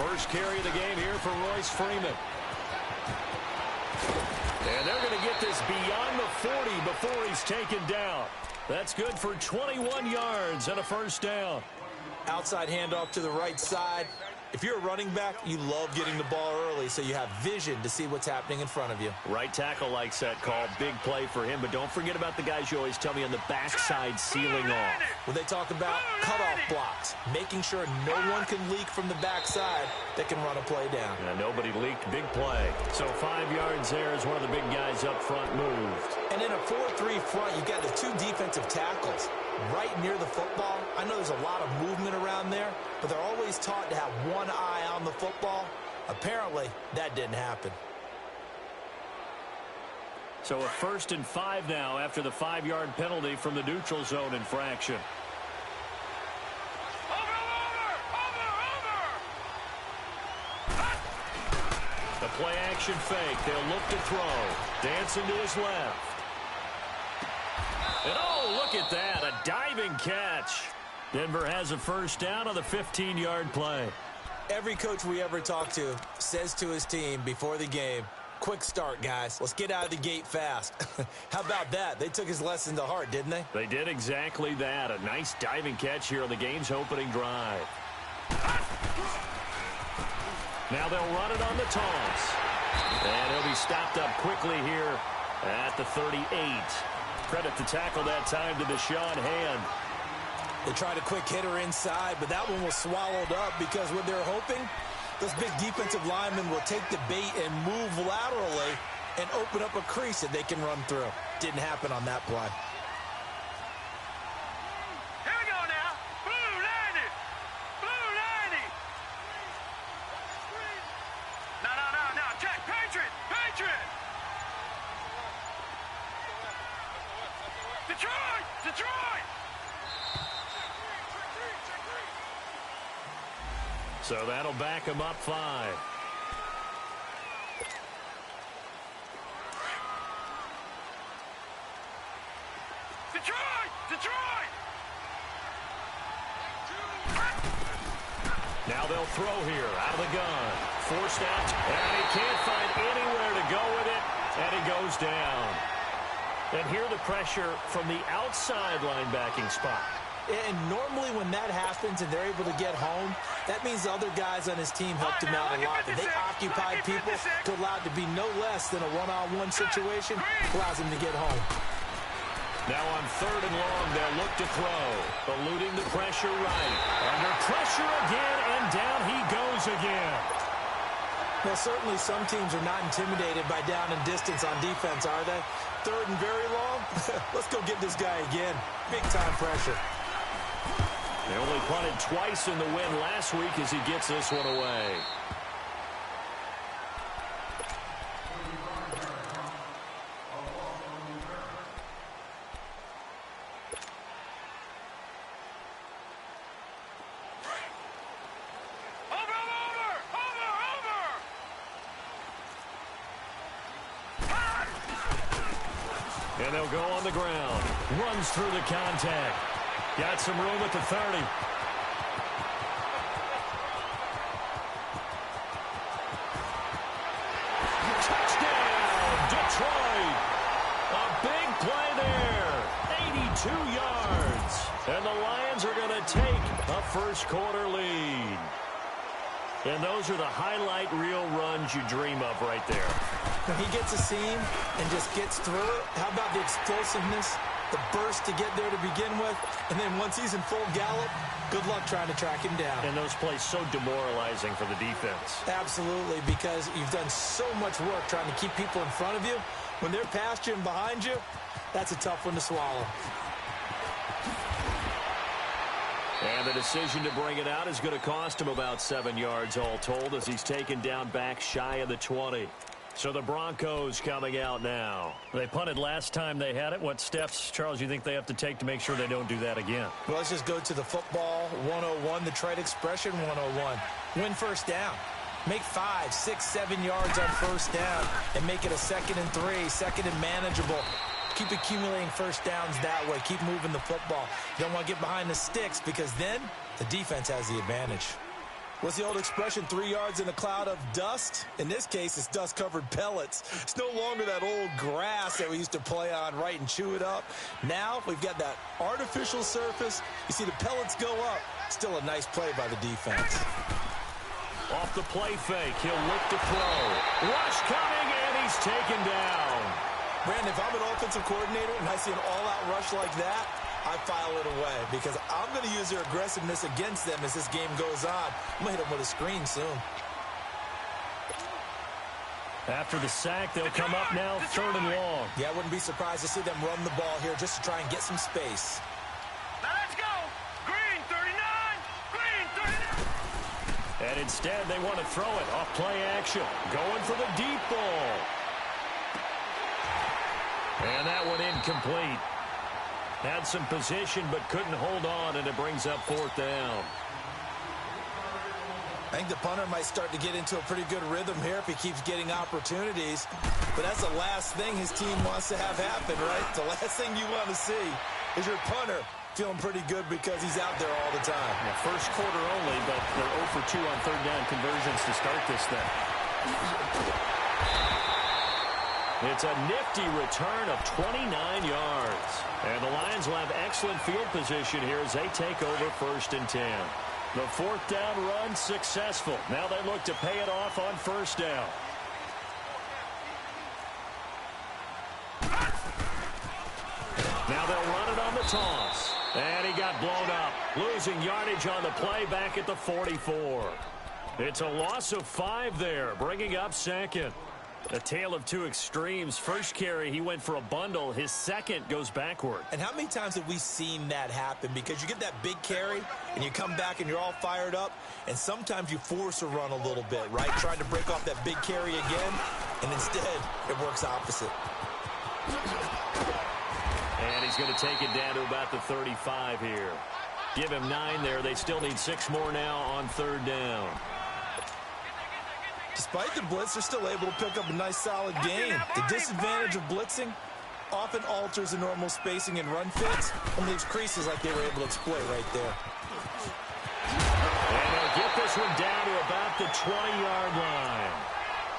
First carry of the game here for Royce Freeman. And they're going to get this beyond the 40 before he's taken down. That's good for 21 yards and a first down. Outside handoff to the right side. If you're a running back, you love getting the ball early so you have vision to see what's happening in front of you. Right tackle likes that call. Big play for him. But don't forget about the guys you always tell me on the backside sealing off. When they talk about cutoff blocks, making sure no one can leak from the backside that can run a play down. And nobody leaked. Big play. So 5 yards there as one of the big guys up front moved. And in a 4-3 front, you've got the two defensive tackles right near the football. I know there's a lot of movement around there, but they're always taught to have one eye on the football. Apparently, that didn't happen. So a 1st and 5 now after the 5-yard penalty from the neutral zone infraction. The play action fake. They'll look to throw. Dancing to his left. And oh, look at that. A diving catch. Denver has a first down on the 15-yard play. Every coach we ever talk to says to his team before the game, quick start, guys. Let's get out of the gate fast. How about that? They took his lesson to heart, didn't they? They did exactly that. A nice diving catch here on the game's opening drive. Now they'll run it on the toss. And he'll be stopped up quickly here at the 38. Credit to tackle that time to Deshaun Hand. They tried a quick hitter inside, but that one was swallowed up because what they're hoping, those big defensive linemen will take the bait and move laterally and open up a crease that they can run through. Didn't happen on that play. Here we go now. Blue 90. Blue 90. No. Jack, Patriot. Detroit. So that'll back him up 5. Detroit. Now they'll throw here out of the gun. Forced out. And he can't find anywhere to go with it. And he goes down. And here the pressure from the outside linebacking spot. And normally when that happens and they're able to get home, that means the other guys on his team helped him out a lot. That they occupied people to allow it to be no less than a one-on-one situation, allows him to get home. Now on 3rd and long, they'll look to throw. Eluding the pressure right. Under pressure again, and down he goes again. Well, certainly some teams are not intimidated by down and distance on defense, are they? 3rd and very long? Let's go get this guy again. Big-time pressure. They only punted twice in the win last week as he gets this one away. And they'll go on the ground. Runs through the contact. Got some room at the 30. Touchdown, Detroit. A big play there. 82 yards. And the Lions are going to take a first-quarter lead. And those are the highlight reel runs you dream of right there. When he gets a seam and just gets through it, how about the explosiveness, the burst to get there to begin with, and then once he's in full gallop, good luck trying to track him down. And those plays so demoralizing for the defense. Absolutely, because you've done so much work trying to keep people in front of you. When they're past you and behind you, that's a tough one to swallow. And the decision to bring it out is going to cost him about 7 yards all told as he's taken down back shy of the 20. So the Broncos coming out now. They punted last time they had it. What steps, Charles, you think they have to take to make sure they don't do that again? Well, let's just go to the football 101, the trade expression 101. Win first down. Make 5, 6, 7 yards on first down and make it a 2nd and 3, 2nd and manageable. Keep accumulating first downs that way. Keep moving the football. You don't want to get behind the sticks because then the defense has the advantage. What's the old expression, 3 yards in a cloud of dust? In this case, it's dust-covered pellets. It's no longer that old grass that we used to play on, right, and chew it up. Now we've got that artificial surface. You see the pellets go up. Still a nice play by the defense. Off the play fake, he'll look to throw. Rush coming, and he's taken down. Brandon, if I'm an offensive coordinator and I see an all-out rush like that, I file it away because I'm going to use their aggressiveness against them as this game goes on. I'm going to hit them with a screen soon. After the sack, they'll come up now 3rd and long. Yeah, I wouldn't be surprised to see them run the ball here just to try and get some space. Now let's go. Green 39. Green 39. And instead, they want to throw it off play action. Going for the deep ball. And that one incomplete. Had some position, but couldn't hold on, and it brings up 4th down. I think the punter might start to get into a pretty good rhythm here if he keeps getting opportunities. But that's the last thing his team wants to have happen, right? The last thing you want to see is your punter feeling pretty good because he's out there all the time. Yeah, first quarter only, but they're 0 for 2 on 3rd down conversions to start this thing. It's a nifty return of 29 yards. And the Lions will have excellent field position here as they take over 1st and 10. The 4th down run successful. Now they look to pay it off on 1st down. Now they'll run it on the toss. And he got blown up. Losing yardage on the play back at the 44. It's a loss of 5 there, bringing up 2nd. A tale of 2 extremes. First carry, he went for a bundle. His second goes backward. And how many times have we seen that happen? Because you get that big carry, and you come back, and you're all fired up, and sometimes you force a run a little bit, right? Trying to break off that big carry again, and instead, it works opposite. And he's going to take it down to about the 35 here. Give him 9 there. They still need 6 more now on 3rd down. Despite the blitz, they're still able to pick up a nice, solid game. The disadvantage of blitzing often alters the normal spacing and run fits and leaves creases like they were able to exploit right there. And they'll get this one down to about the 20-yard line.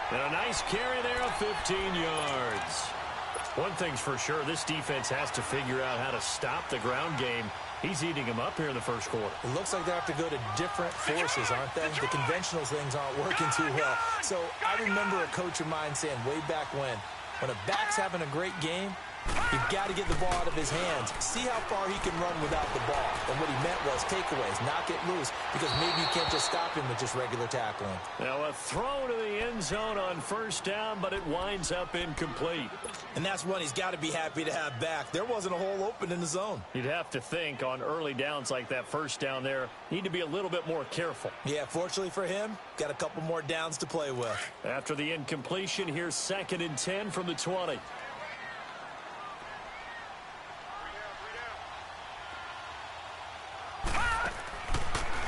And a nice carry there of 15 yards. One thing's for sure, this defense has to figure out how to stop the ground game. He's eating him up here in the first quarter. It looks like they have to go to different forces, aren't they? The conventional things aren't working too well. So I remember a coach of mine saying way back when a back's having a great game, you've got to get the ball out of his hands. See how far he can run without the ball. And what he meant was takeaways, knock it loose, because maybe you can't just stop him with just regular tackling. Now a throw to the end zone on 1st down, but it winds up incomplete. And that's one he's got to be happy to have back. There wasn't a hole open in the zone. You'd have to think on early downs like that 1st down there, need to be a little bit more careful. Yeah, fortunately for him, got a couple more downs to play with. After the incompletion, here's 2nd and 10 from the 20.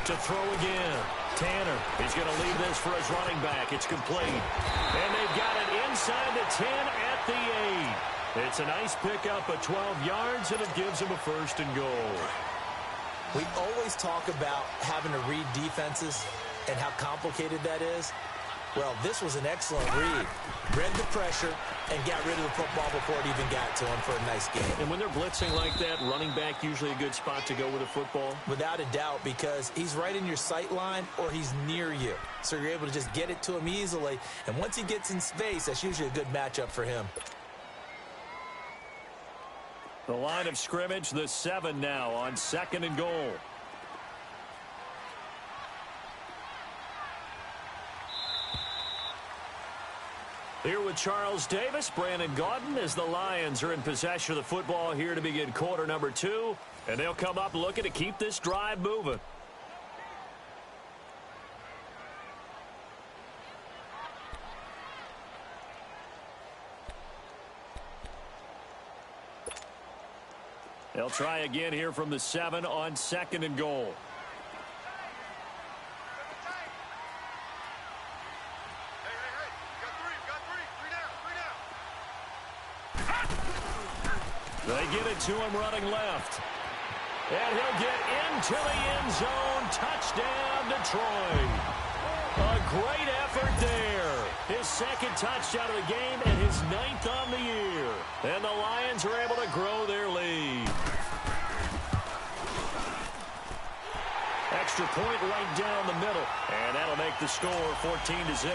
To throw again. Tanner is going to leave this for his running back. It's complete. And they've got it inside the 10 at the 8. It's a nice pickup of 12 yards, and it gives them a 1st and goal. We always talk about having to read defenses and how complicated that is. Well, this was an excellent read. Read the pressure and got rid of the football before it even got to him for a nice game. And when they're blitzing like that, running back usually a good spot to go with a football? Without a doubt, because he's right in your sight line or he's near you. So you're able to just get it to him easily. And once he gets in space, that's usually a good matchup for him. The line of scrimmage, the 7 now on 2nd and goal. Here with Charles Davis, Brandon Gaudin, as the Lions are in possession of the football here to begin quarter number 2. And they'll come up looking to keep this drive moving. They'll try again here from the 7 on 2nd and goal. They get it to him running left. And he'll get into the end zone touchdown, Detroit. A great effort there. His second touchdown of the game and his 9th on the year. And the Lions are able to grow their lead. Extra point right down the middle. And that'll make the score 14-0.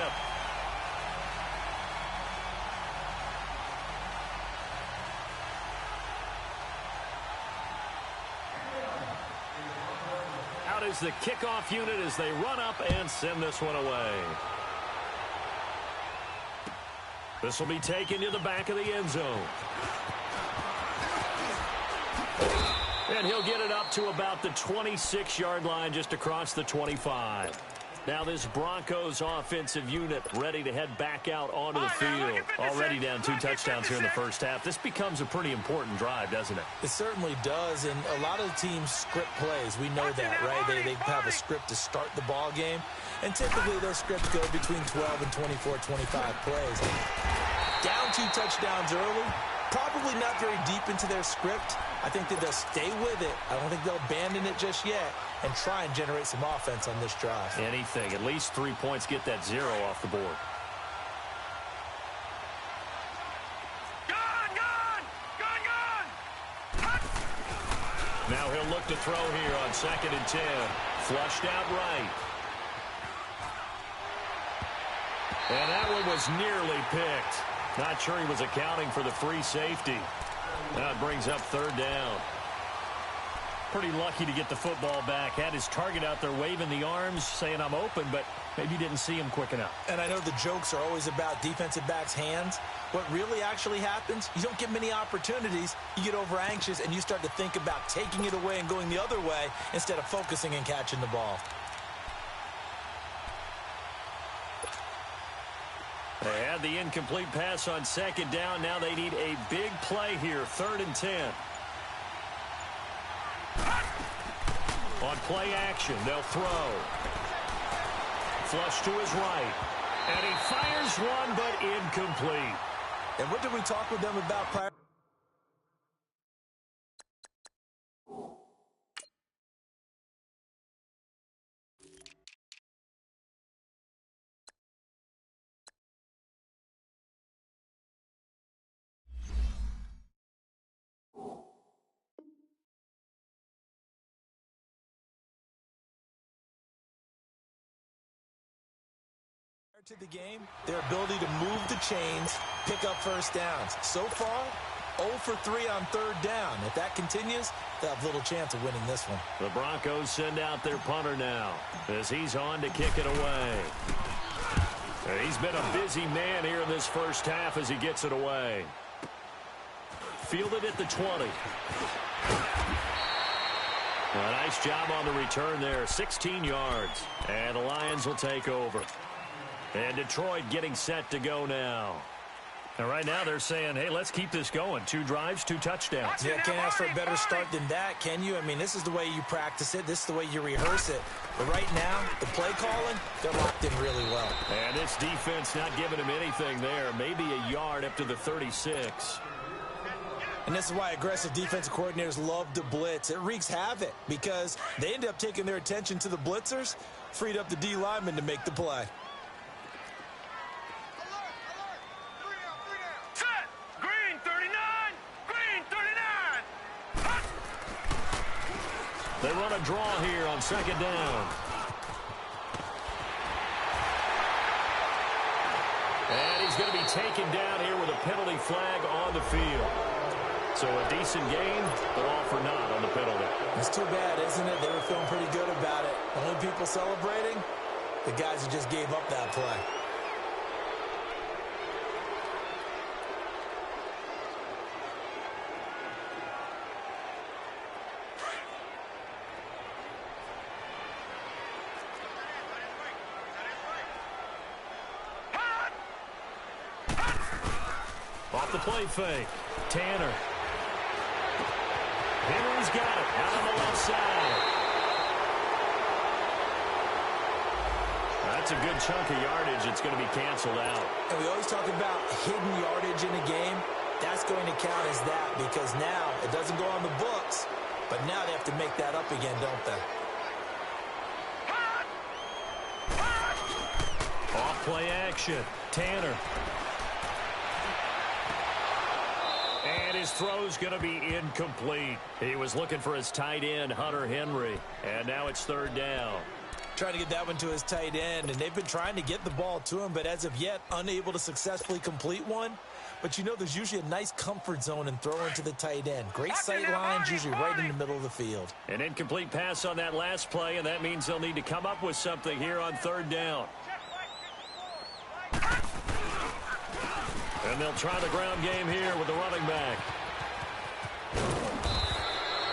Out is the kickoff unit as they run up and send this one away. This will be taken to the back of the end zone. And he'll get it up to about the 26-yard line, just across the 25. Now this Broncos offensive unit ready to head back out onto the field. Already down 2 touchdowns here in the first half. This becomes a pretty important drive, doesn't it? It certainly does, and a lot of the teams script plays. We know that, right? They have a script to start the ball game, and typically those scripts go between 12 and 24, 25 plays. Down 2 touchdowns early, probably not very deep into their script. I think that they'll stay with it. I don't think they'll abandon it just yet and try and generate some offense on this drive. Anything. At least 3 points, get that 0 off the board. Now he'll look to throw here on 2nd and 10. Flushed out right. And that one was nearly picked. Not sure he was accounting for the free safety. Now it brings up 3rd down. Pretty lucky to get the football back. Had his target out there waving the arms, saying I'm open, but maybe didn't see him quick enough. And I know the jokes are always about defensive backs' hands. What really actually happens, you don't get many opportunities. You get over anxious, and you start to think about taking it away and going the other way instead of focusing and catching the ball. They had the incomplete pass on 2nd down. Now they need a big play here, 3rd and 10. On play action, they'll throw. Flush to his right. And he fires one, but incomplete. And what did we talk with them about prior? To the game, their ability to move the chains, pick up first downs. So far, 0 for 3 on 3rd down. If that continues, they'll have little chance of winning this one. The Broncos send out their punter now as he's on to kick it away. And he's been a busy man here in this first half as he gets it away. Fielded at the 20. A nice job on the return there, 16 yards. And the Lions will take over. And Detroit getting set to go now. And right now they're saying, hey, let's keep this going. 2 drives, 2 touchdowns. Yeah, can't ask for a better start than that, can you? I mean, this is the way you practice it. This is the way you rehearse it. But right now, the play calling, they're locked in really well. And this defense not giving him anything there. Maybe a yard up to the 36. And this is why aggressive defensive coordinators love to blitz. It wreaks havoc because they end up taking their attention to the blitzers, freed up the D lineman to make the play. They run a draw here on 2nd down. And he's going to be taken down here with a penalty flag on the field. So a decent game, but all for naught on the penalty. It's too bad, isn't it? They were feeling pretty good about it. Only people celebrating, the guys who just gave up that play. Off the play fake. Tanner. Henry's got it. Out on the left side. That's a good chunk of yardage. It's going to be canceled out. And we always talk about hidden yardage in a game. That's going to count as that because now it doesn't go on the books, but now they have to make that up again, don't they? Off play action. Tanner. And his throw's going to be incomplete. He was looking for his tight end, Hunter Henry. And now it's third down. Trying to get that one to his tight end, and they've been trying to get the ball to him, but as of yet, unable to successfully complete one. But you know there's usually a nice comfort zone in throwing to the tight end. Great sight lines, usually right in the middle of the field. An incomplete pass on that last play, and that means they'll need to come up with something here on third down. And they'll try the ground game here with the running back.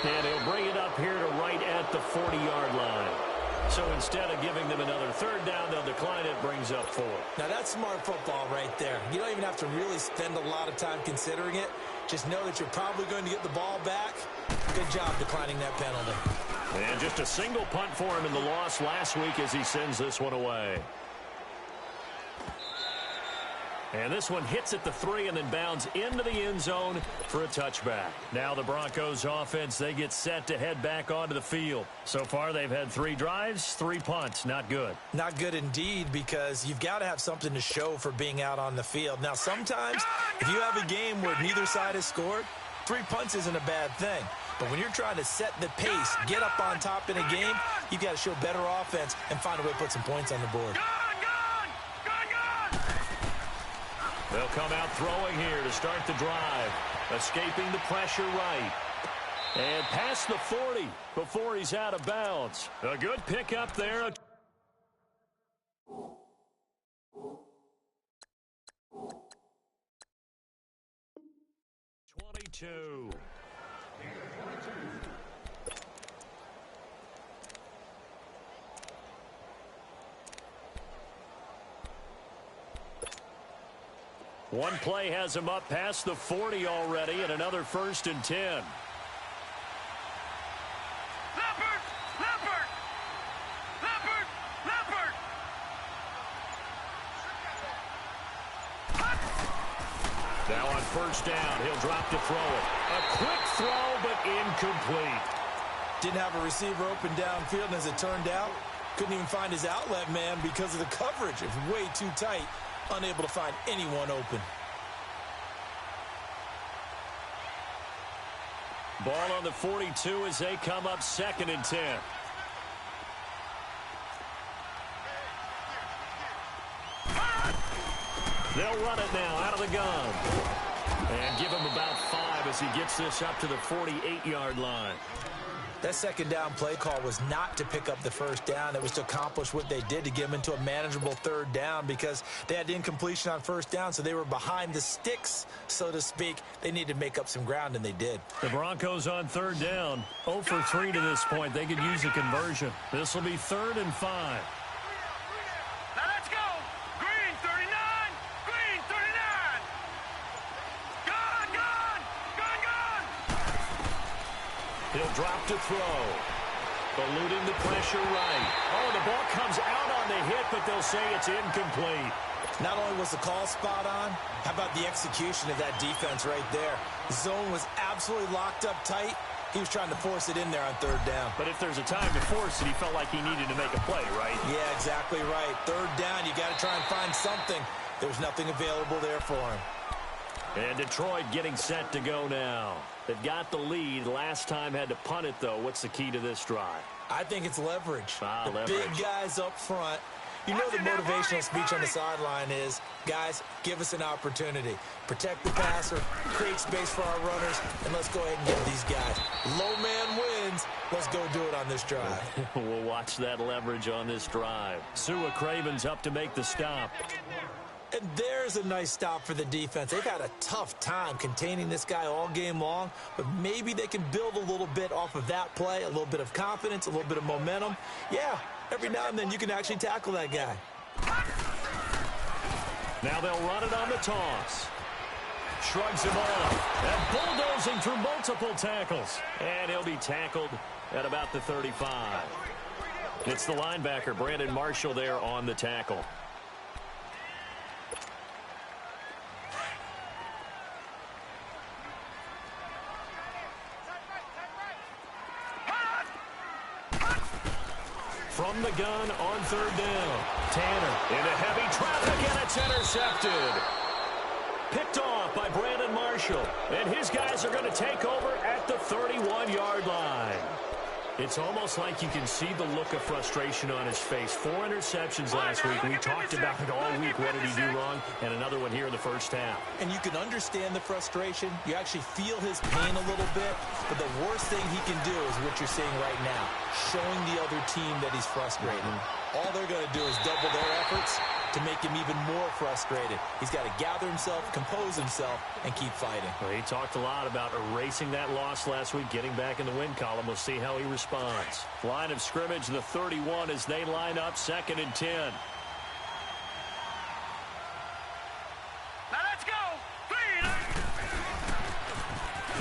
And he'll bring it up here to right at the 40-yard line. So instead of giving them another third down, they'll decline it, brings up 4. Now that's smart football right there. You don't even have to really spend a lot of time considering it. Just know that you're probably going to get the ball back. Good job declining that penalty. And just a single punt for him in the loss last week as he sends this one away. And this one hits at the 3 and then bounds into the end zone for a touchback. Now the Broncos offense, they get set to head back onto the field. So far they've had 3 drives, 3 punts. Not good. Not good indeed, because you've got to have something to show for being out on the field. Now sometimes if you have a game where neither side has scored, 3 punts isn't a bad thing. But when you're trying to set the pace, get up on top in a game, you've got to show better offense and find a way to put some points on the board. They'll come out throwing here to start the drive. Escaping the pressure right. And past the 40 before he's out of bounds. A good pickup there. 22. One play has him up past the 40 already, and another 1st and 10. Now on 1st down, he'll drop to throw it. A quick throw, but incomplete. Didn't have a receiver open downfield, and as it turned out, couldn't even find his outlet man because of the coverage. It was way too tight. Unable to find anyone open. Ball on the 42 as they come up 2nd and 10. They'll run it now out of the gun. And give him about 5 as he gets this up to the 48-yard line. That 2nd down play call was not to pick up the 1st down. It was to accomplish what they did, to get them into a manageable 3rd down, because they had incompletion on 1st down, so they were behind the sticks, so to speak. They needed to make up some ground, and they did. The Broncos on 3rd down. 0 for 3 to this point. They could use a conversion. This will be 3rd and 5. Now let's go. Green 39. Green 39. Gone. He'll drop to throw. Eluding the pressure right. Oh, the ball comes out on the hit, but they'll say it's incomplete. Not only was the call spot on, how about the execution of that defense right there? The zone was absolutely locked up tight. He was trying to force it in there on 3rd down. But if there's a time to force it, he felt like he needed to make a play, right? Yeah, exactly right. 3rd down, you got to try and find something. There was nothing available there for him. And Detroit getting set to go now. They've got the lead. Last time had to punt it, though. What's the key to this drive? I think it's leverage. The leverage. Big guys up front. You know the motivational speech on the sideline is, guys, give us an opportunity. Protect the passer, create space for our runners, and let's go ahead and get these guys. Low man wins. Let's go do it on this drive. We'll watch that leverage on this drive. Sua Craven's up to make the stop. And there's a nice stop for the defense. They've had a tough time containing this guy all game long, but maybe they can build a little bit off of that play, a little bit of confidence, a little bit of momentum. Yeah, every now and then you can actually tackle that guy. Now they'll run it on the toss. Shrugs him off. And bulldozing through multiple tackles. And he'll be tackled at about the 35. It's the linebacker, Brandon Marshall, there on the tackle. From the gun on 3rd down. Tanner into heavy traffic, and it's intercepted. Picked off by Brandon Marshall. And his guys are going to take over at the 31-yard line. It's almost like you can see the look of frustration on his face. 4 interceptions last week. We talked about it all week. What did he do wrong? And another one here in the first half. And you can understand the frustration. You actually feel his pain a little bit. But the worst thing he can do is what you're seeing right now, showing the other team that he's frustrated. All they're going to do is double their efforts to make him even more frustrated. He's got to gather himself, compose himself, and keep fighting. Well, he talked a lot about erasing that loss last week, getting back in the win column. We'll see how he responds. Line of scrimmage, the 31 as they line up, 2nd and 10. Now let's go.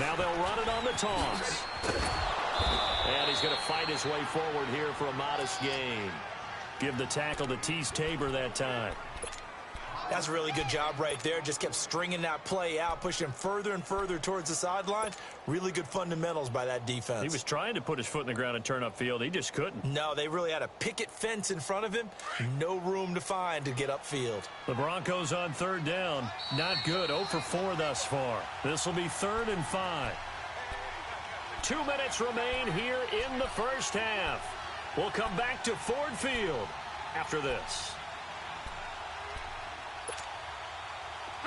Now they'll run it on the toss. And he's going to fight his way forward here for a modest gain. Give the tackle to Tease Tabor that time. That's a really good job right there. Just kept stringing that play out, pushing him further and further towards the sideline. Really good fundamentals by that defense. He was trying to put his foot in the ground and turn upfield. He just couldn't. No, they really had a picket fence in front of him. No room to find to get upfield. The Broncos on 3rd down. Not good. 0 for 4 thus far. This will be 3rd and 5. 2 minutes remain here in the first half. We'll come back to Ford Field after this.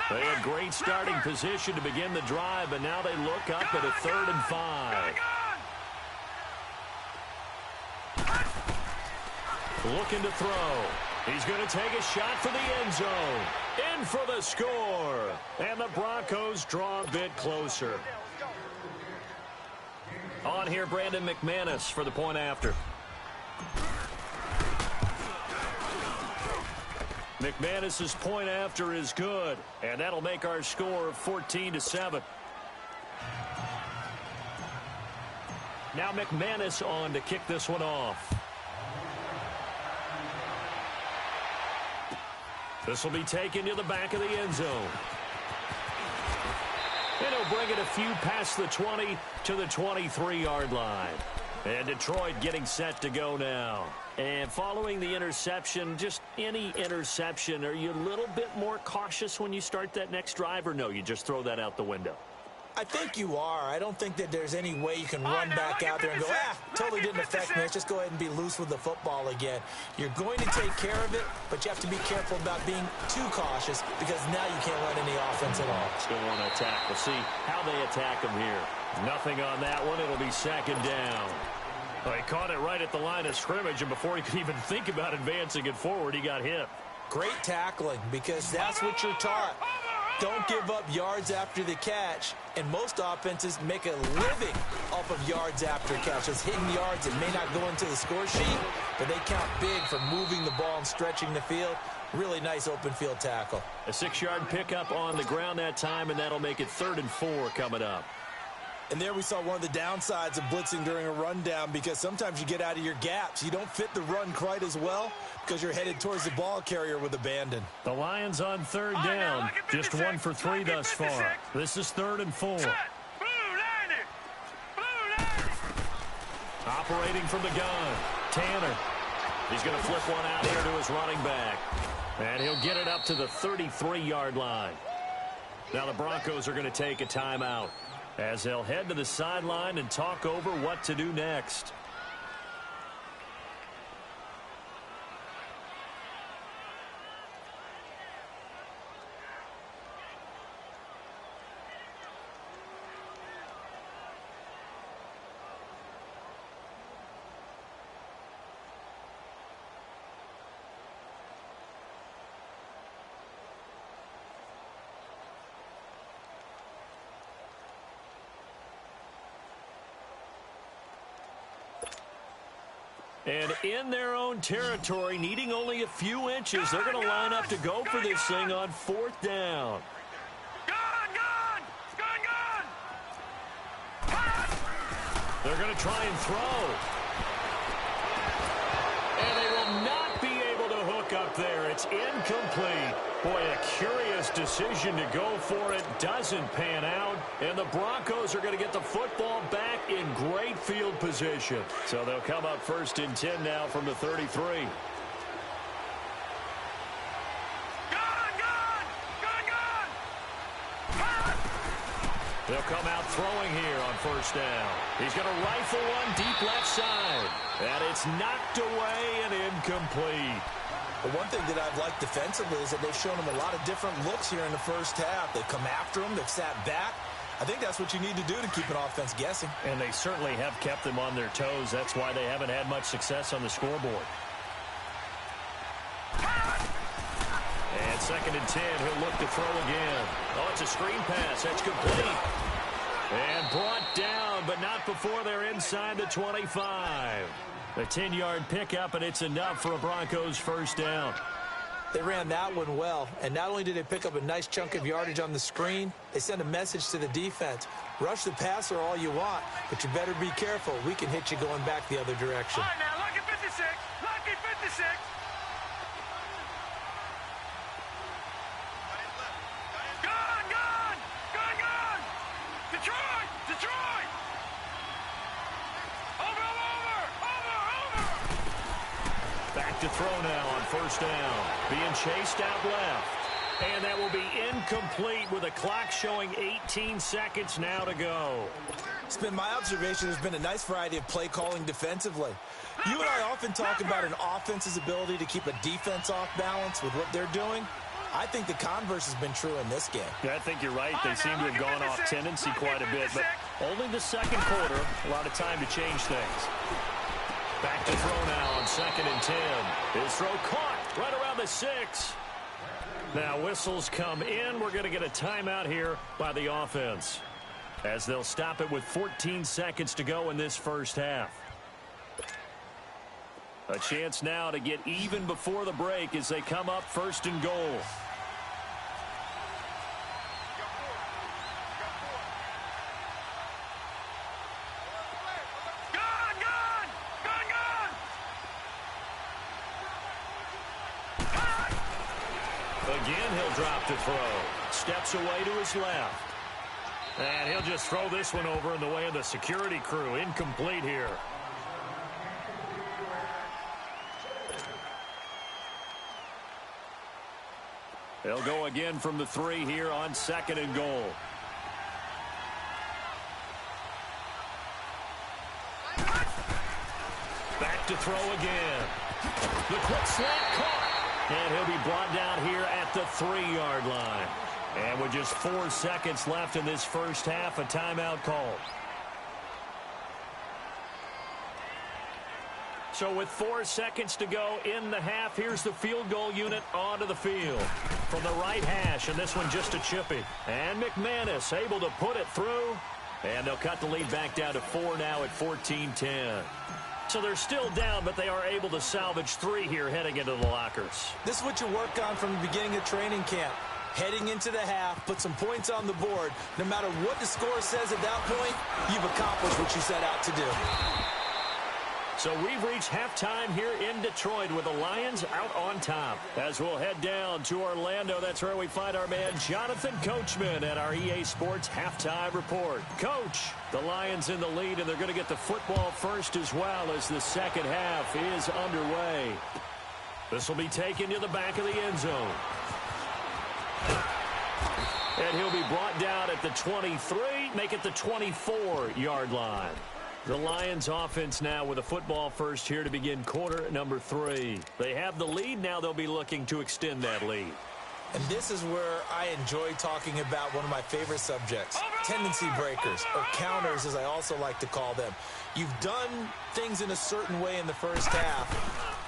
They had great starting position to begin the drive, but now they look up at a 3rd and 5. Looking to throw. He's going to take a shot for the end zone. In for the score. And the Broncos draw a bit closer. On here, Brandon McManus for the point after. McManus's point after is good, and that'll make our score 14-7. Now McManus on to kick this one off. This will be taken to the back of the end zone. And he'll bring it a few past the 20 to the 23-yard line. And Detroit getting set to go now. And following the interception, just any interception, are you a little bit more cautious when you start that next drive, or no, you just throw that out the window? I think you are. I don't think that there's any way you can run back out there and go, totally didn't affect me. Let's just go ahead and be loose with the football again. You're going to take care of it, but you have to be careful about being too cautious because now you can't run any offense at all. Still want to attack. We'll see how they attack him here. Nothing on that one. It'll be 2nd down. Well, he caught it right at the line of scrimmage, and before he could even think about advancing it forward, he got hit. Great tackling because that's what you're taught. Don't give up yards after the catch, and most offenses make a living off of yards after catch. Those hidden yards that may not go into the score sheet, but they count big for moving the ball and stretching the field. Really nice open field tackle. A 6-yard pickup on the ground that time, and that'll make it 3rd and 4 coming up. And there we saw one of the downsides of blitzing during a rundown because sometimes you get out of your gaps. You don't fit the run quite as well because you're headed towards the ball carrier with abandon. The Lions on 3rd down. Just 1 for 3 thus far. This is 3rd and 4. Operating from the gun. Tanner. He's going to flip one out here to his running back. And he'll get it up to the 33-yard line. Now the Broncos are going to take a timeout as they'll head to the sideline and talk over what to do next. And in their own territory, needing only a few inches, they're going to line up to go for this thing on 4th down. They're going to try and throw. And they will not be able to hook up there. It's incomplete. Boy, a curious decision to go for it. Doesn't pan out. And the Broncos are going to get the football back in great field position. So they'll come up 1st and 10 now from the 33. They'll come out throwing here on first down. He's going to rifle one deep left side. And it's knocked away and incomplete. The one thing that I've liked defensively is that they've shown him a lot of different looks here in the first half. They've come after him. They've sat back. I think that's what you need to do to keep an offense guessing. And they certainly have kept them on their toes. That's why they haven't had much success on the scoreboard. And 2nd and 10, he'll look to throw again. Oh, it's a screen pass. That's complete. And brought down, but not before they're inside the 25. A 10-yard pickup, and it's enough for a Broncos first down. They ran that one well, and not only did they pick up a nice chunk of yardage on the screen, they sent a message to the defense. Rush the passer all you want, but you better be careful. We can hit you going back the other direction. All right, now, lucky 56. Lucky 56. Gone, gone. Gone, gone. Detroit, Detroit. Over. Back to throw now on first down. Being chased out left. And that will be incomplete with a clock showing 18 seconds now to go. It's been my observation there's been a nice variety of play calling defensively. You and I often talk about an offense's ability to keep a defense off balance with what they're doing. I think the converse has been true in this game. Yeah, I think you're right. They seem to have gone off tendency quite a bit, but only the second quarter, a lot of time to change things. Back to throw now on 2nd and 10. His throw caught right around the 6. Now whistles come in. We're going to get a timeout here by the offense, as they'll stop it with 14 seconds to go in this first half. A chance now to get even before the break as they come up 1st and goal. Again, he'll drop to throw. Steps away to his left. And he'll just throw this one over in the way of the security crew. Incomplete here. They'll go again from the 3 here on 2nd and goal. Back to throw again. The quick slant caught. And he'll be brought down here at the 3-yard line. And with just 4 seconds left in this first half, a timeout called. So with 4 seconds to go in the half, here's the field goal unit onto the field. From the right hash, and this one just a chippy. And McManus able to put it through. And they'll cut the lead back down to 4 now at 14-10. So they're still down, but they are able to salvage 3 here heading into the lockers. This is what you work on from the beginning of training camp. Heading into the half, put some points on the board. No matter what the score says at that point, you've accomplished what you set out to do. So we've reached halftime here in Detroit with the Lions out on top. As we'll head down to Orlando, that's where we find our man Jonathan Coachman at our EA Sports Halftime Report. Coach, the Lions in the lead, and they're going to get the football first as well as the second half is underway. This will be taken to the back of the end zone. And he'll be brought down at the 23, make it the 24-yard line. The Lions offense now with a football first here to begin quarter number 3. They have the lead. Now they'll be looking to extend that lead. And this is where I enjoy talking about one of my favorite subjects, tendency breakers, or counters as I also like to call them. You've done things in a certain way in the first half,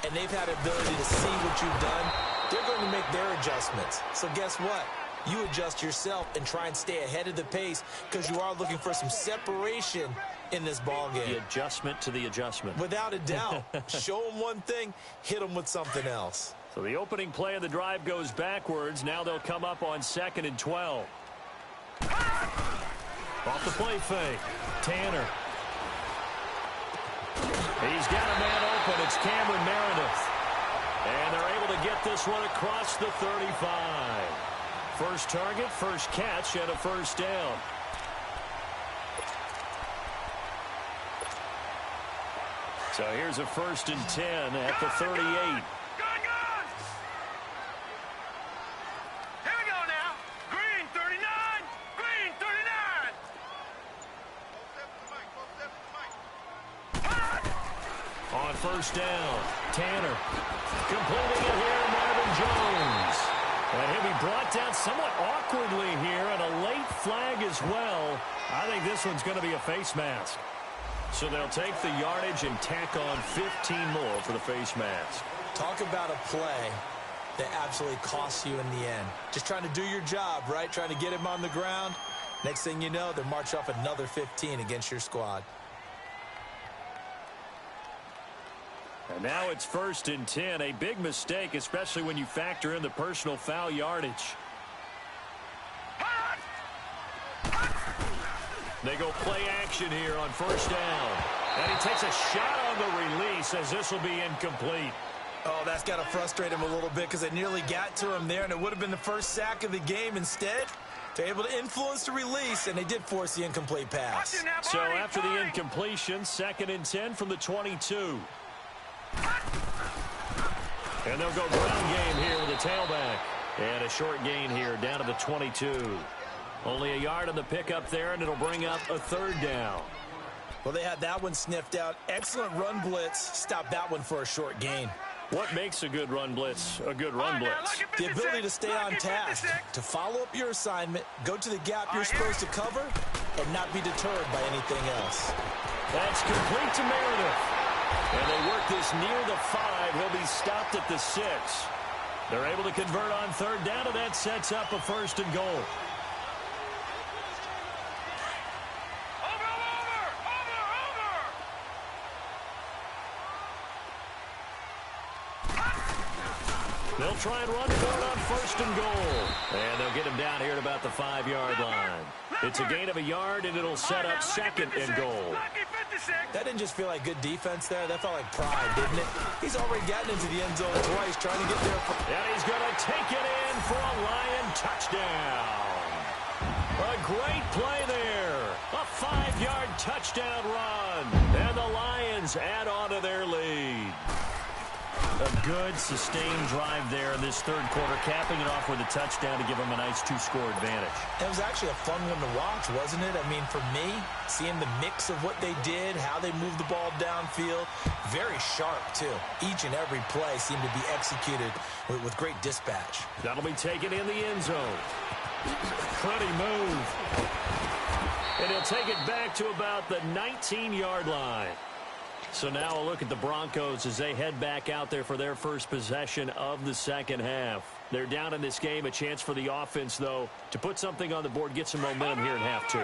and they've had the ability to see what you've done. They're going to make their adjustments. So guess what? You adjust yourself and try and stay ahead of the pace because you are looking for some separation in this ball game. The adjustment to the adjustment. Without a doubt. Show them one thing, hit them with something else. So the opening play of the drive goes backwards. Now they'll come up on 2nd and 12. Off the play fake. Tanner. He's got a man open. It's Cameron Meredith. And they're able to get this one across the 35. First target, first catch, and a first down. So here's a 1st and 10 at the 38. Gone! Here we go now. Green 39. Green 39. first down. Tanner completing it here, Marvin Jones. And he'll be brought down somewhat awkwardly here, and a late flag as well. I think this one's going to be a face mask. So they'll take the yardage and tack on 15 more for the face mask. Talk about a play that absolutely costs you in the end. Just trying to do your job, right? Trying to get him on the ground. Next thing you know, they'll march off another 15 against your squad. And now it's 1st and 10. A big mistake, especially when you factor in the personal foul yardage. They go play action here on first down. And he takes a shot on the release as this will be incomplete. Oh, that's got to frustrate him a little bit because they nearly got to him there, and it would have been the first sack of the game. Instead, they're able to influence the release, and they did force the incomplete pass. So after the incompletion, 2nd and 10 from the 22. And they'll go ground game here with a tailback. And a short gain here down to the 22. Only a yard on the pickup there, and it'll bring up a 3rd down. Well, they had that one sniffed out. Excellent run blitz. Stop that one for a short gain. What makes a good run blitz a good run blitz? The ability to stay on task, to follow up your assignment, go to the gap you're supposed to cover, and not be deterred by anything else. That's complete to Meredith. And they work this near the 5. He'll be stopped at the 6. They're able to convert on 3rd down, and that sets up a 1st and goal. They'll try and run for it on 1st and goal. And they'll get him down here at about the 5-yard line. It's a gain of a yard, and it'll set up 2nd and goal. That didn't just feel like good defense there. That felt like pride, didn't it? He's already gotten into the end zone twice trying to get there. And he's going to take it in for a Lion touchdown. A great play there. A 5-yard touchdown run. And the Lions add on to their lead. A good, sustained drive there in this 3rd quarter, capping it off with a touchdown to give them a nice 2-score advantage. It was actually a fun one to watch, wasn't it? I mean, for me, seeing the mix of what they did, how they moved the ball downfield, very sharp, too. Each and every play seemed to be executed with great dispatch. That'll be taken in the end zone. Pretty move. And he'll take it back to about the 19-yard line. So now a look at the Broncos as they head back out there for their first possession of the 2nd half. They're down in this game. A chance for the offense, though, to put something on the board, get some momentum here in half 2.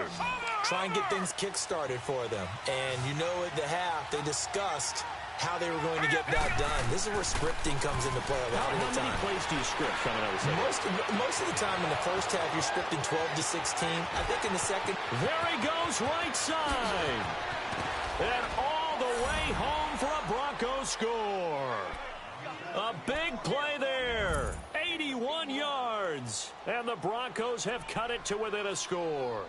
Try and get things kick-started for them. And you know at the half, they discussed how they were going to get that done. This is where scripting comes into play a lot of the time. How many plays do you script coming out of the second? Most of the time in the first half, you're scripting 12 to 16. I think in the second. There he goes, right side. And all the way home for a Broncos score. A big play there. 81 yards. And the Broncos have cut it to within a score.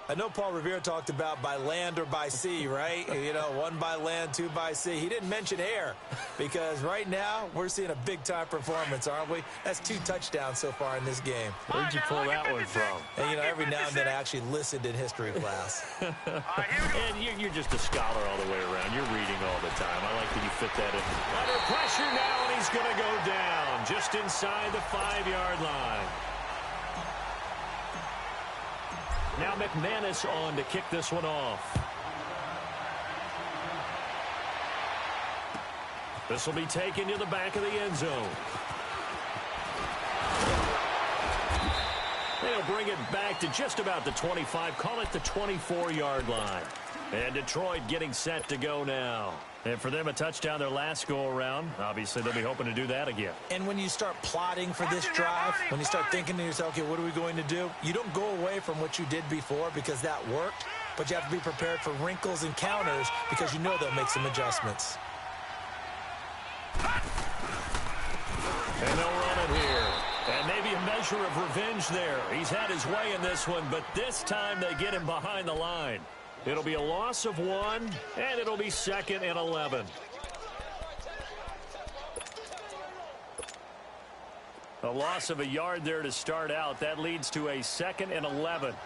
I know Paul Revere talked about by land or by sea, right? You know, 1 by land, 2 by sea. He didn't mention air because right now we're seeing a big-time performance, aren't we? That's 2 touchdowns so far in this game. Where'd you pull that one from? And, you know, every now and then I actually listened in history class. And you're just a scholar all the way around. You're reading all the time. I like that you fit that in. Under pressure now, and he's going to go down just inside the 5-yard line. Now McManus on to kick this one off. This will be taken to the back of the end zone. They'll bring it back to just about the 25. Call it the 24-yard line. And Detroit getting set to go now. And for them, a touchdown their last go-around. Obviously, they'll be hoping to do that again. And when you start plotting for this drive, when you start thinking to yourself, okay, what are we going to do? You don't go away from what you did before because that worked, but you have to be prepared for wrinkles and counters because you know they'll make some adjustments. And they'll run it here. And maybe a measure of revenge there. He's had his way in this one, but this time they get him behind the line. It'll be a loss of 1, and it'll be 2nd and 11. A loss of a yard there to start out. That leads to a 2nd and 11. Hey,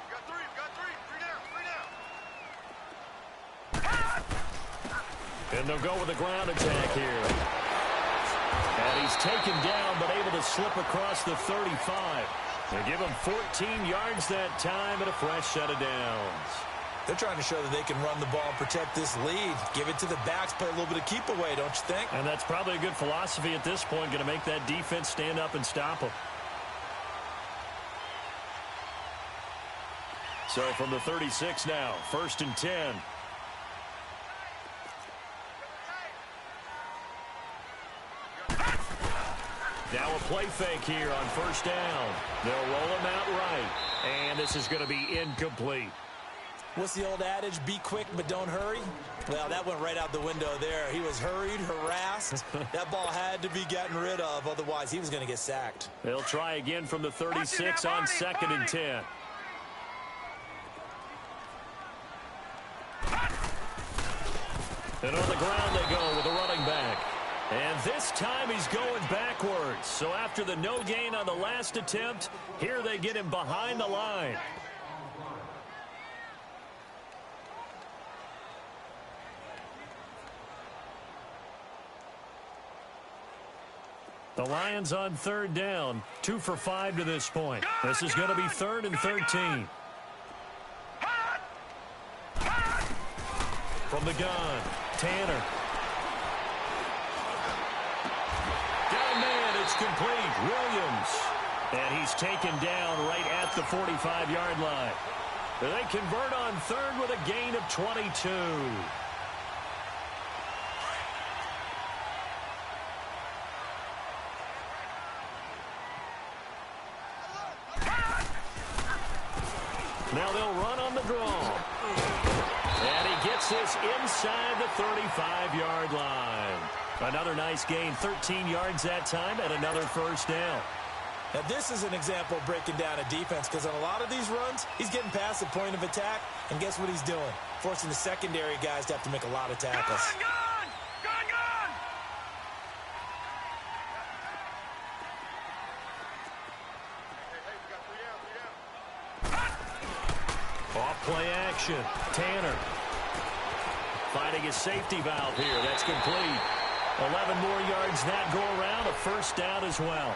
you got 3 down. And they'll go with a ground attack here. And he's taken down, but able to slip across the 35. They give him 14 yards that time and a fresh set of downs. They're trying to show that they can run the ball and protect this lead. Give it to the backs, play a little bit of keep away, don't you think? And that's probably a good philosophy at this point, going to make that defense stand up and stop them. So from the 36 now, 1st and 10. Now a play fake here on 1st down. They'll roll him out right. And this is going to be incomplete. What's the old adage? Be quick, but don't hurry. Well, that went right out the window there. He was hurried, harassed. That ball had to be gotten rid of. Otherwise, he was going to get sacked. They'll try again from the 36 on 2nd and 10. And on the ground they go with a running back. And this time he's going backwards. So after the no gain on the last attempt, here they get him behind the line. The Lions on 3rd down, 2 for 5 to this point. This is going to be 3rd and 13. From the gun, Tanner. Down man, it's complete. Williams. And he's taken down right at the 45-yard line. They convert on 3rd with a gain of 22. Now they'll run on the draw. And he gets this inside the 35-yard line. Another nice gain, 13 yards that time, and another 1st down. Now, this is an example of breaking down a defense, because on a lot of these runs, he's getting past the point of attack, and guess what he's doing? Forcing the secondary guys to have to make a lot of tackles. Gun! Off play action. Tanner finding his safety valve here. That's complete. 11 more yards that go around. A 1st down as well.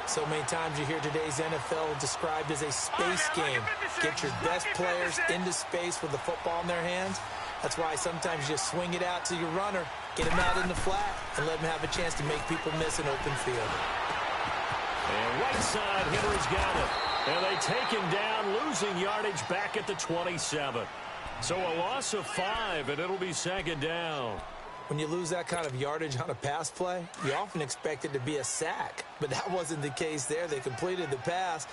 So many times you hear today's NFL described as a space game. Get your best players into space with the football in their hands. That's why sometimes you just swing it out to your runner, get him out in the flat, and let him have a chance to make people miss an open field. And right side hitter's got it. And they take him down, losing yardage back at the 27. So a loss of 5, and it'll be 2nd down. When you lose that kind of yardage on a pass play, you often expect it to be a sack. But that wasn't the case there. They completed the pass.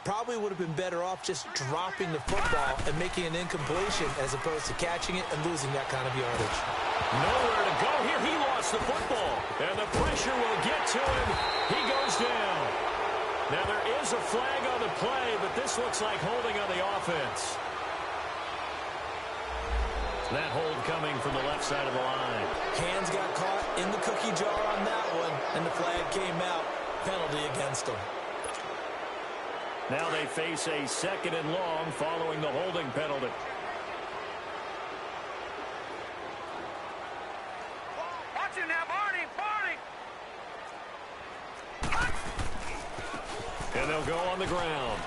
Probably would have been better off just dropping the football and making an incompletion as opposed to catching it and losing that kind of yardage. Nowhere to go here. He lost the football. And the pressure will get to him. He goes down. Now there is a flag on the play, but this looks like holding on the offense. That hold coming from the left side of the line. Hands got caught in the cookie jar on that one, and the flag came out. Penalty against them. Now they face a 2nd and long following the holding penalty. Watch it now, Barney! And they'll go on the ground.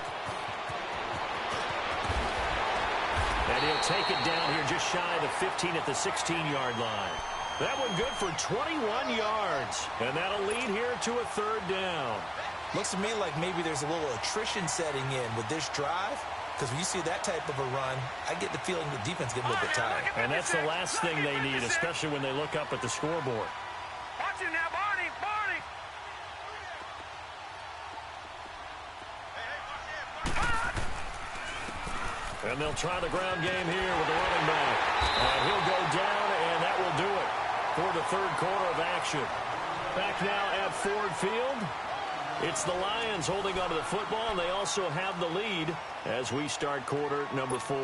And he'll take it down here just shy of the 15 at the 16-yard line. That one good for 21 yards. And that'll lead here to a 3rd down. Looks to me like maybe there's a little attrition setting in with this drive. Because when you see that type of a run, I get the feeling the defense getting a little bit tired. And that's the last thing they need, especially when they look up at the scoreboard. Watch it now, Barney! And they'll try the ground game here with the running back. And he'll go down, and that will do it for the 3rd quarter of action. Back now at Ford Field. It's the Lions holding onto the football, and they also have the lead as we start quarter number 4.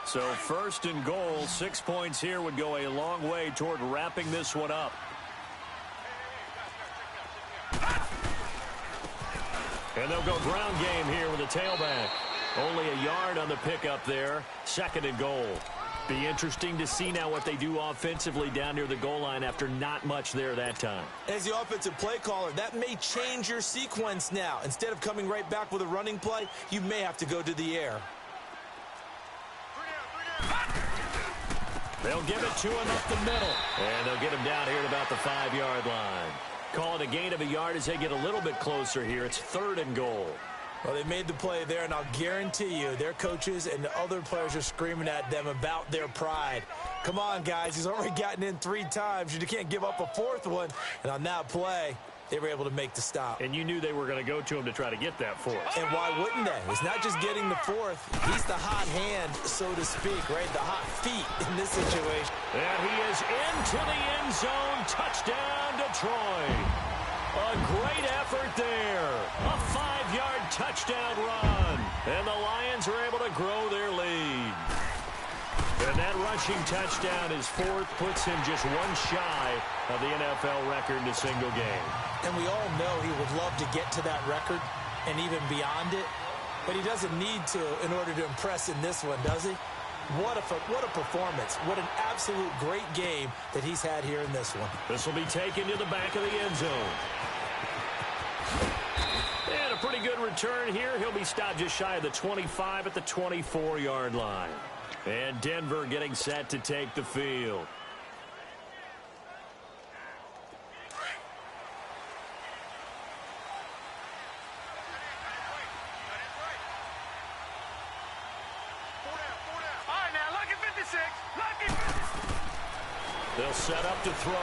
So 1st and goal, 6 points here would go a long way toward wrapping this one up. And And they'll go ground game here with a tailback. Only a yard on the pickup there. 2nd and goal. Be interesting to see now what they do offensively down near the goal line after not much there that time. As the offensive play caller, that may change your sequence now. Instead of coming right back with a running play, you may have to go to the air. They'll give it to him up the middle. And they'll get him down here at about the 5-yard line. Call it a gain of a yard as they get a little bit closer here. It's 3rd and goal. Well, they made the play there, and I'll guarantee you their coaches and the other players are screaming at them about their pride. Come on, guys. He's already gotten in 3 times. You can't give up a 4th one. And on that play, they were able to make the stop. And you knew they were going to go to him to try to get that 4th. And why wouldn't they? It's not just getting the 4th. He's the hot hand, so to speak, right? The hot feet in this situation. And he is into the end zone. Touchdown, Detroit. A great effort there. A 5-yard touchdown run. And the Lions are able to grow their lead. And that rushing touchdown, his 4th, puts him just one shy of the NFL record in a single game. And we all know he would love to get to that record and even beyond it. But he doesn't need to in order to impress in this one, does he? What a performance. What an absolute great game that he's had here in this one. This will be taken to the back of the end zone. And a pretty good return here. He'll be stopped just shy of the 25 at the 24-yard line. And Denver getting set to take the field. They'll set up to throw.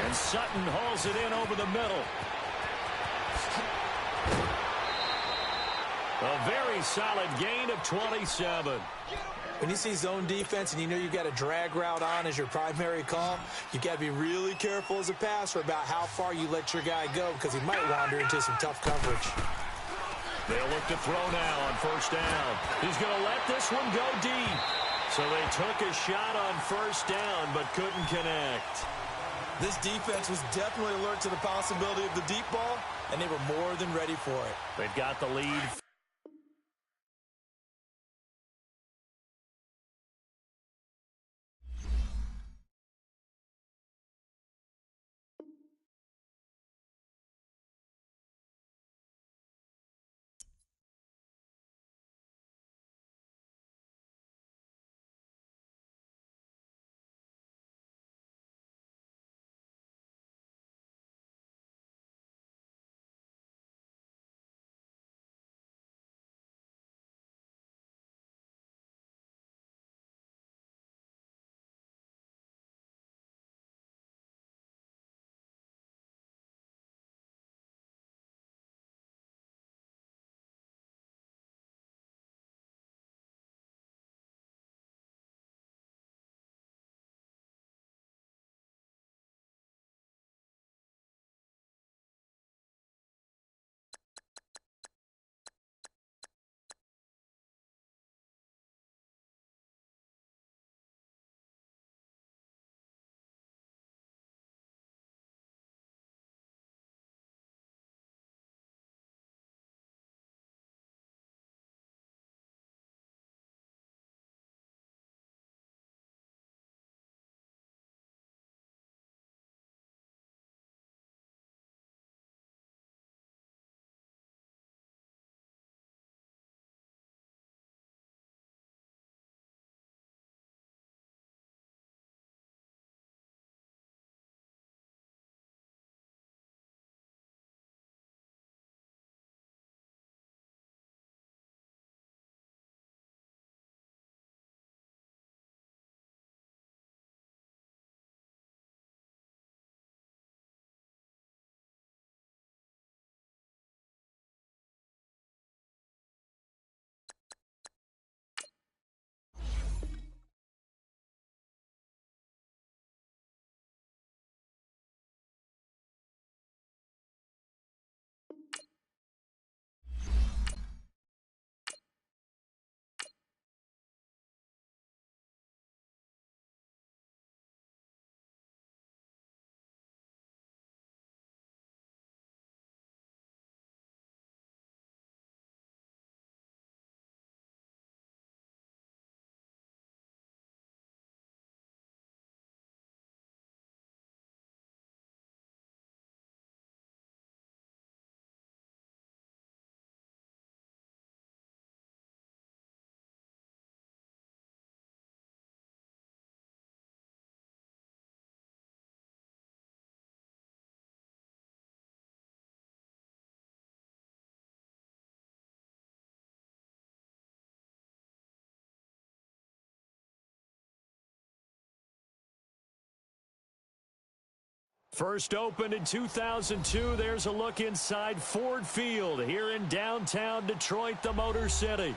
And Sutton hauls it in over the middle. A very solid gain of 27. When you see zone defense and you know you've got a drag route on as your primary call, you got to be really careful as a passer about how far you let your guy go because he might wander into some tough coverage. They'll look to throw now on 1st down. He's going to let this one go deep. So they took a shot on 1st down but couldn't connect. This defense was definitely alert to the possibility of the deep ball, and they were more than ready for it. They've got the lead. First opened in 2002, there's a look inside Ford Field here in downtown Detroit, the Motor City.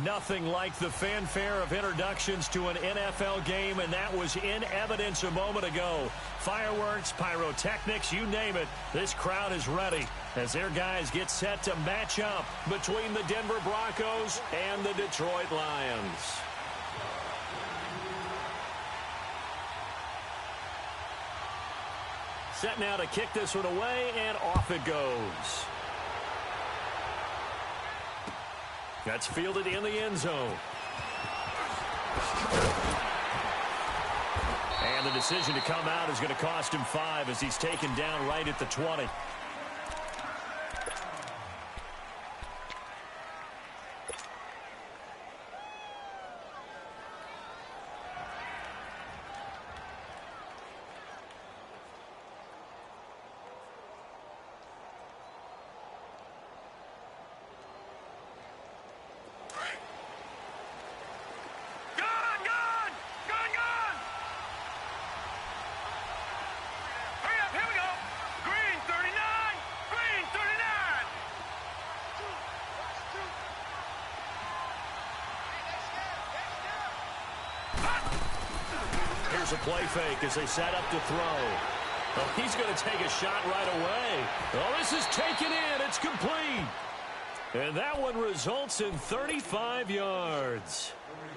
Nothing like the fanfare of introductions to an NFL game, and that was in evidence a moment ago. Fireworks, pyrotechnics, you name it, this crowd is ready as their guys get set to match up between the Denver Broncos and the Detroit Lions. Set now to kick this one away, and off it goes. That's fielded in the end zone. And the decision to come out is going to cost him 5 as he's taken down right at the 20. Here's a play fake as they set up to throw. Oh, he's going to take a shot right away. Oh, this is taken in. It's complete. And that one results in 35 yards.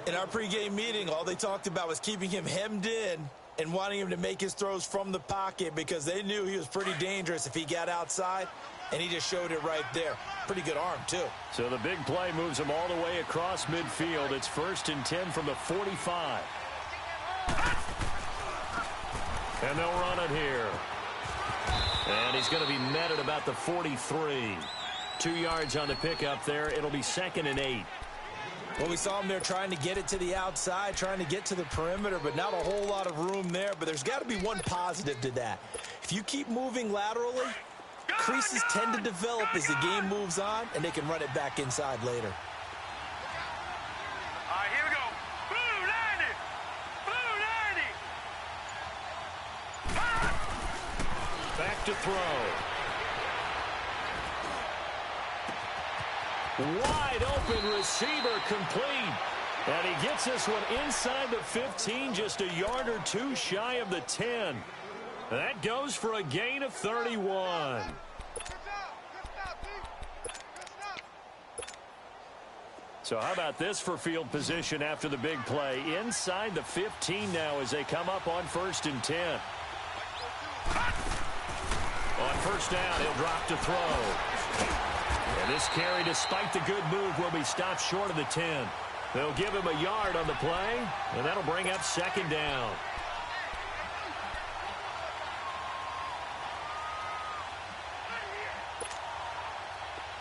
In our pregame meeting, all they talked about was keeping him hemmed in and wanting him to make his throws from the pocket because they knew he was pretty dangerous if he got outside, and he just showed it right there. Pretty good arm, too. So the big play moves him all the way across midfield. It's 1st and 10 from the 45. And they'll run it here. And he's going to be met at about the 43. 2 yards on the pickup there. It'll be 2nd and 8. Well, we saw him there trying to get it to the outside, trying to get to the perimeter, but not a whole lot of room there. But there's got to be one positive to that. If you keep moving laterally, creases tend to develop as the game moves on, and they can run it back inside later. All right, here we go. Blue 90. Blue 90. Back to throw. Wide open receiver complete. And he gets this one inside the 15, just a yard or two shy of the 10. That goes for a gain of 31. So how about this for field position after the big play? Inside the 15 now as they come up on 1st and 10. On 1st down, he'll drop to throw. And this carry, despite the good move, will be stopped short of the 10. They'll give him a yard on the play, and that'll bring up 2nd down.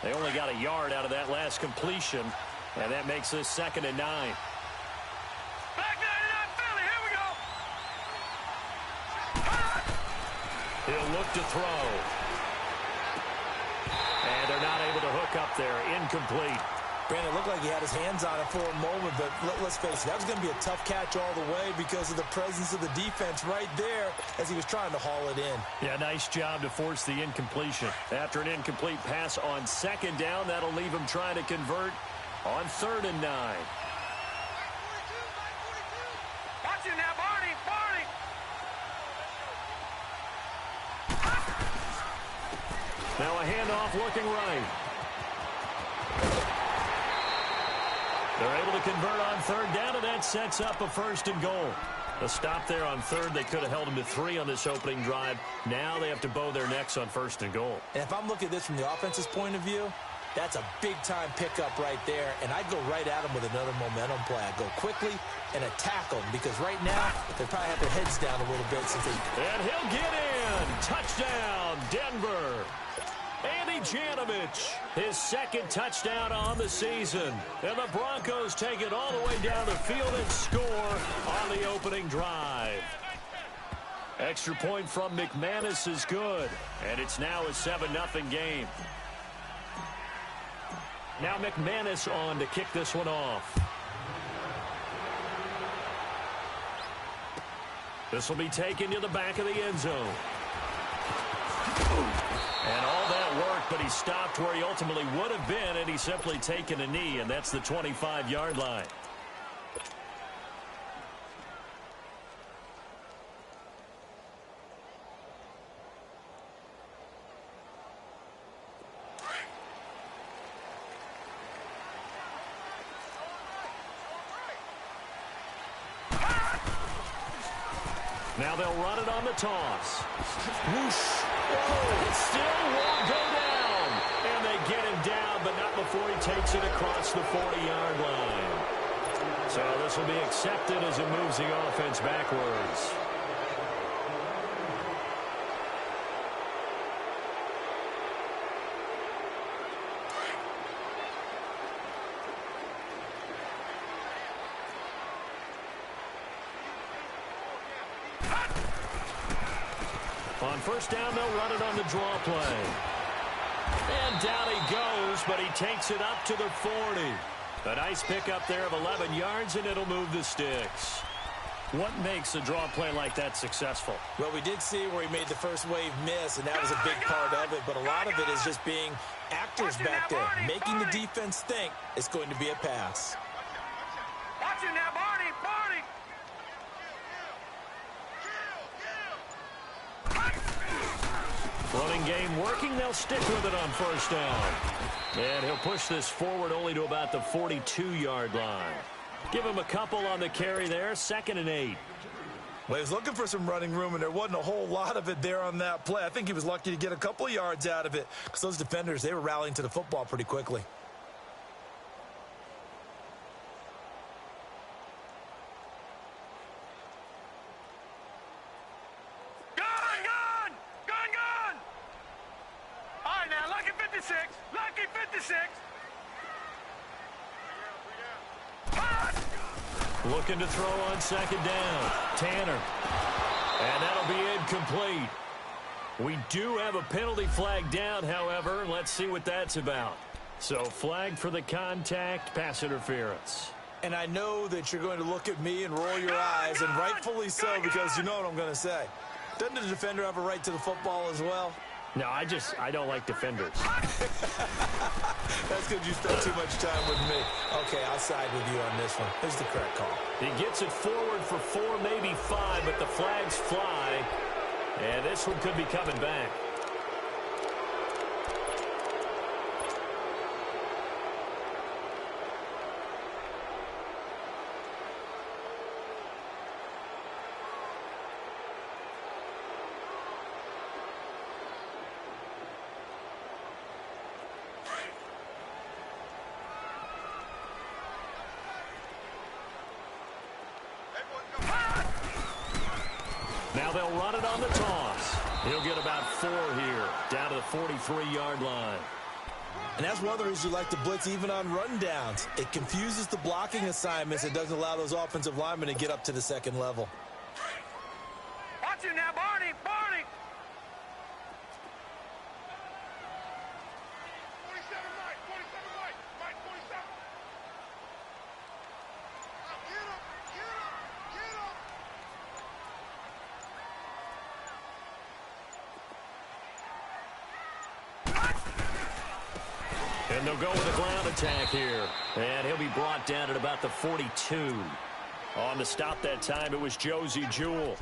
They only got a yard out of that last completion, and that makes this 2nd and 9. Back 99 Philly, here we go. He'll look to throw. And they're not able to hook up there. Incomplete. Brandon, it looked like he had his hands on it for a moment, but let's face it, that was going to be a tough catch all the way because of the presence of the defense right there as he was trying to haul it in. Yeah, nice job to force the incompletion. After an incomplete pass on 2nd down, that'll leave him trying to convert on 3rd and 9. Watch it now, Barney. Barney. Now a handoff looking right. They're able to convert on 3rd down, and that sets up a 1st and goal. A stop there on 3rd. They could have held him to 3 on this opening drive. Now they have to bow their necks on 1st and goal. And if I'm looking at this from the offense's point of view, that's a big-time pickup right there, and I'd go right at him with another momentum play. I'd go quickly and attack them because right now they probably have their heads down a little bit since they... And he'll get in. Touchdown, Denver. Andy Janovich, his 2nd touchdown on the season. And the Broncos take it all the way down the field and score on the opening drive. Extra point from McManus is good, and it's now a 7-0 game. Now McManus on to kick this one off. This will be taken to the back of the end zone. And all that work, but he stopped where he ultimately would have been, and he's simply taken a knee, and that's the 25-yard line. Now they'll run it on the toss. Whoosh. Whoa, it still won't go down. And they get him down, but not before he takes it across the 40-yard line. So this will be accepted as it moves the offense backwards. On first down, they'll run it on the draw play. And down he goes, but he takes it up to the 40. A nice pickup there of 11 yards, and it'll move the sticks. What makes a draw play like that successful? Well, we did see where he made the first wave miss, and that was a big part of it. But a lot of it is just being actors back there, making the defense think it's going to be a pass. Watch it now, Barney, Barney. Running game working. They'll stick with it on first down. And he'll push this forward only to about the 42-yard line. Give him a couple on the carry there. 2nd and 8. Well, he was looking for some running room, and there wasn't a whole lot of it there on that play. I think he was lucky to get a couple of yards out of it because those defenders, they were rallying to the football pretty quickly. Looking to throw on 2nd down. Tanner. And that'll be incomplete. We do have a penalty flag down, however. Let's see what that's about. So flag for the contact, pass interference. And I know that you're going to look at me and roll your eyes, and rightfully so, because you know what I'm going to say. Doesn't the defender have a right to the football as well? No, I don't like defenders. That's because you spent too much time with me. Okay, I'll side with you on this one. Here's the correct call. He gets it forward for 4, maybe 5, but the flags fly. And this one could be coming back. Now they'll run it on the toss. He'll get about 4 here, down to the 43-yard line. And that's one of the reasons you like to blitz even on rundowns. It confuses the blocking assignments. It doesn't allow those offensive linemen to get up to the second level. Watch it now, Barney, Barney. 47 right, 47 right, Mike 47. Get him, get him, get him. And they'll go with a ground attack here. And he'll be brought down at about the 42. On the stop that time, it was Josie Jewell.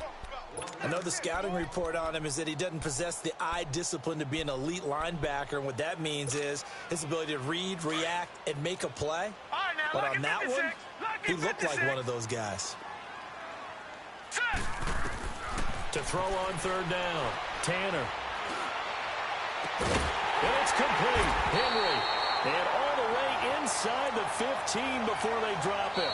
I know the scouting report on him is that he doesn't possess the eye discipline to be an elite linebacker. And what that means is his ability to read, react, and make a play. But on that one, he looked like one of those guys. To throw on 3rd down, Tanner. And it's complete. Henry. And all the way inside the 15 before they drop it.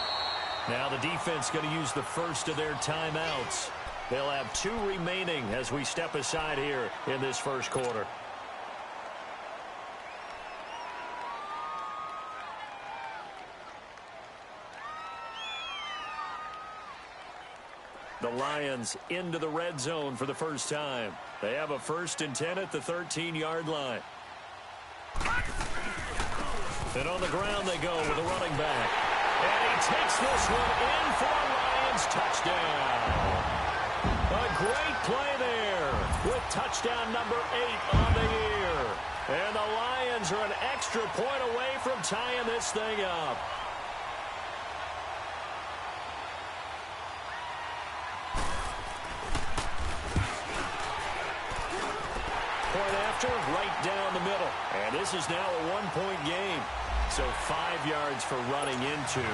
Now the defense going to use the first of their timeouts. They'll have 2 remaining as we step aside here in this first quarter. The Lions into the red zone for the first time. They have a 1st and 10 at the 13-yard line. And on the ground they go with a running back. And he takes this one in for a Lions touchdown. A great play there with touchdown. touchdown number 8 on the year. And the Lions are an extra point away from tying this thing up. Point after, right down the middle. And this is now a one-point game. So 5 yards for running into.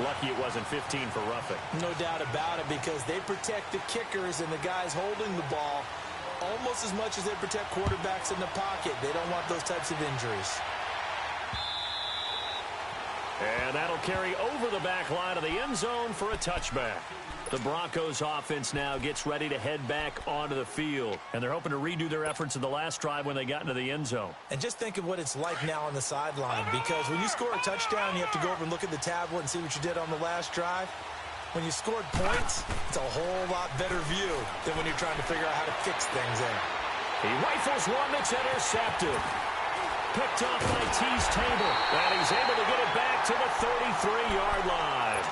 Lucky it wasn't 15 for roughing. No doubt about it, because they protect the kickers and the guys holding the ball almost as much as they protect quarterbacks in the pocket. They don't want those types of injuries. And that'll carry over the back line of the end zone for a touchback. The Broncos offense now gets ready to head back onto the field. And they're hoping to redo their efforts in the last drive when they got into the end zone. And just think of what it's like now on the sideline, because when you score a touchdown, you have to go over and look at the tablet and see what you did on the last drive. When you scored points, it's a whole lot better view than when you're trying to figure out how to fix things there. He rifles one that's intercepted. Picked off by T's Table. And he's able to get it back to the 33-yard line.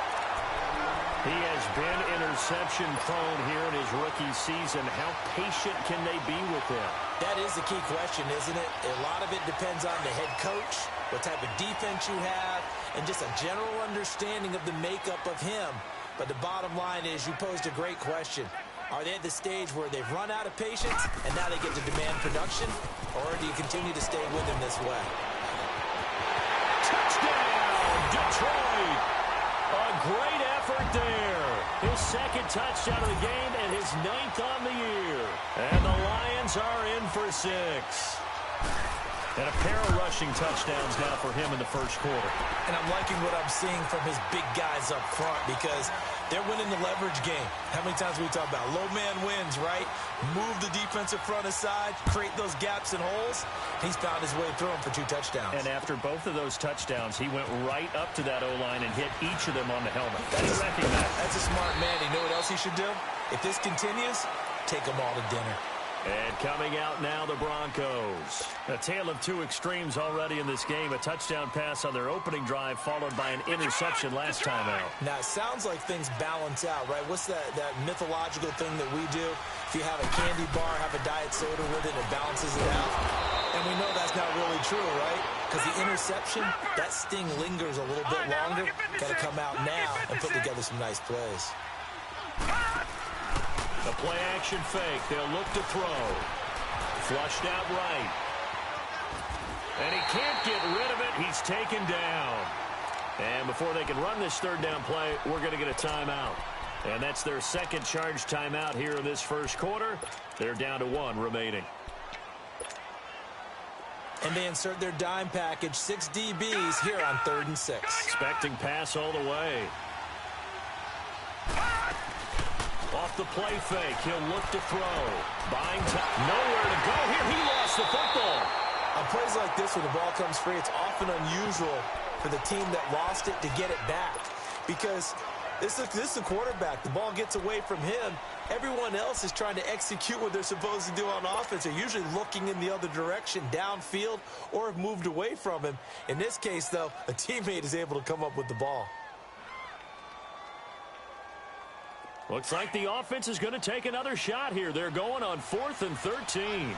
He has been interception prone here in his rookie season. How patient can they be with him? That is the key question, isn't it? A lot of it depends on the head coach, what type of defense you have, and just a general understanding of the makeup of him. But the bottom line is, you posed a great question. Are they at the stage where they've run out of patience and now they get to demand production? Or do you continue to stay with him this way? Touchdown, Detroit! A great effort there. His second touchdown of the game and his 9th on the year. And the Lions are in for 6. And a pair of rushing touchdowns now for him in the first quarter. And I'm liking what I'm seeing from his big guys up front, because they're winning the leverage game. How many times we talk about low man wins, right? Move the defensive front aside, create those gaps and holes. He's found his way through them for 2 touchdowns. And after both of those touchdowns, he went right up to that O-line and hit each of them on the helmet. That's a smart man. You know what else he should do? If this continues, take them all to dinner. And coming out now, the Broncos. A tale of 2 extremes already in this game. A touchdown pass on their opening drive, followed by an interception last time out. Now, it sounds like things balance out, right? What's that mythological thing that we do? If you have a candy bar, have a diet soda with it, it balances it out. And we know that's not really true, right? Because the interception, that sting lingers a little bit longer. Got to come out now and put together some nice plays. The play-action fake. They'll look to throw. Flushed out right. And he can't get rid of it. He's taken down. And before they can run this third down play, we're going to get a timeout. And that's their second charge timeout here in this first quarter. They're down to 1 remaining. And they insert their dime package, 6 DBs here on 3rd and 6. Expecting pass all the way. Off the play fake, he'll look to throw. Buying time, nowhere to go here. He lost the football. On plays like this, when the ball comes free, it's often unusual for the team that lost it to get it back. Because this is the quarterback. The ball gets away from him. Everyone else is trying to execute what they're supposed to do on offense. They're usually looking in the other direction, downfield, or have moved away from him. In this case, though, a teammate is able to come up with the ball. Looks like the offense is going to take another shot here. They're going on 4th and 13.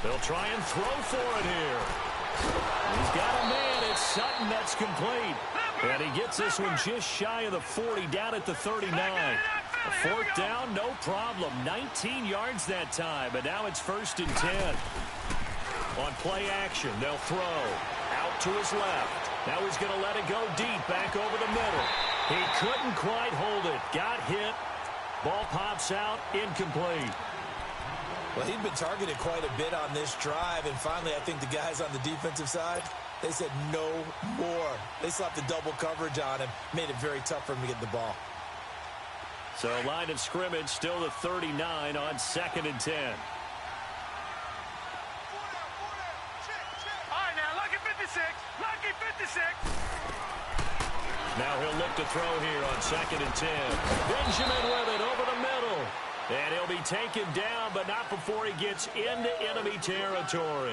They'll try and throw for it here. He's got a man. It's Sutton that's complete. And he gets this one just shy of the 40, down at the 39. A 4th down, no problem. 19 yards that time, but now it's 1st and 10. On play action, they'll throw. Out to his left. Now he's going to let it go deep, back over the middle. He couldn't quite hold it. Got hit. Ball pops out, incomplete. Well, he'd been targeted quite a bit on this drive, and finally I think the guys on the defensive side, they said no more. They slapped the double coverage on him, made it very tough for him to get the ball. So line of scrimmage still the 39 on 2nd and 10. All right, now, lucky 56. Lucky 56. Now he'll look to throw here on 2nd and 10. Benjamin with it over the middle. And he'll be taken down, but not before he gets into enemy territory.